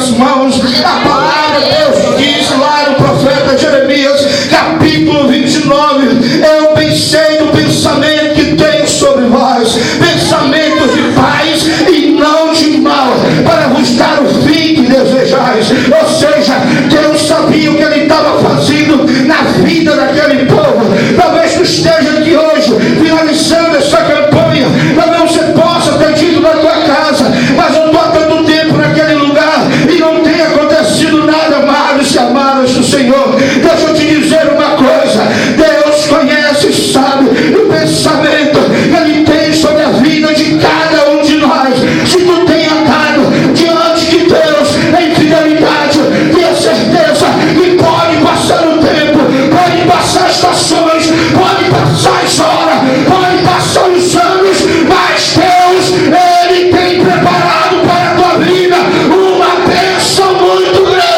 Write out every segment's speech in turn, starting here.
minhas mãos. A palavra de Deus diz lá no profeta Jeremias, capítulo 29, eu pensei no pensamento que tenho sobre vós, pensamentos de paz e não de mal, para vos dar o fim que desejais. Ou seja, Deus sabia o que Ele estava fazendo na vida daquele povo. Talvez tu esteja aqui hoje, finalizando essa campanha, talvez você possa ter dito na tua casa, mas eu estou há tanto tempo naquele lugar e não tem acontecido nada. Amados e amadas do Senhor, deixa eu te dizer uma coisa: Deus conhece e sabe o pensamento que Ele tem sobre a vida de cada um de nós. Se tu tem andado diante de Deus em fidelidade, tenha certeza que pode passar o tempo, pode passar as estações, pode passar as horas, pode passar os anos, mas Deus, Ele tem preparado para a tua vida uma bênção muito grande.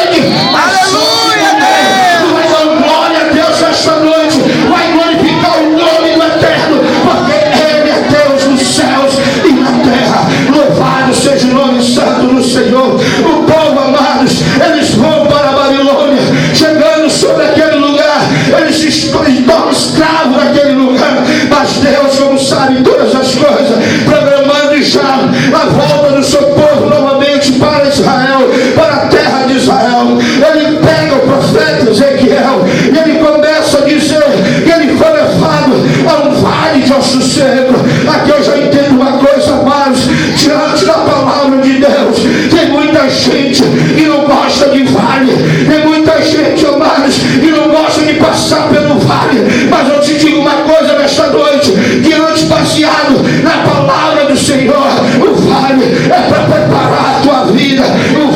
Aleluia, Deus! Tu vai dar glória a Deus esta noite, vai glorificar o nome do Eterno, porque Ele é Deus nos céus e na terra. Louvado seja o nome santo do Senhor. O povo, amados, eles vão para a Babilônia, chegando sobre aquele lugar, eles se tornam escravos daquele lugar, mas Deus, como sabe todas as coisas, programando já a volta do seu povo novamente para Israel, para a terra de Israel. Ele pega o profeta Ezequiel e ele começa a dizer que ele foi levado a um vale de ossos secos. Aqui eu já entendo uma coisa, amados, diante da palavra de Deus, tem muita gente que não gosta de vale, tem muita gente, amados, que não gosta de passar pelo vale, mas eu te digo uma coisa nesta noite, diante, baseado na palavra do Senhor, o vale é para preparar a tua vida, o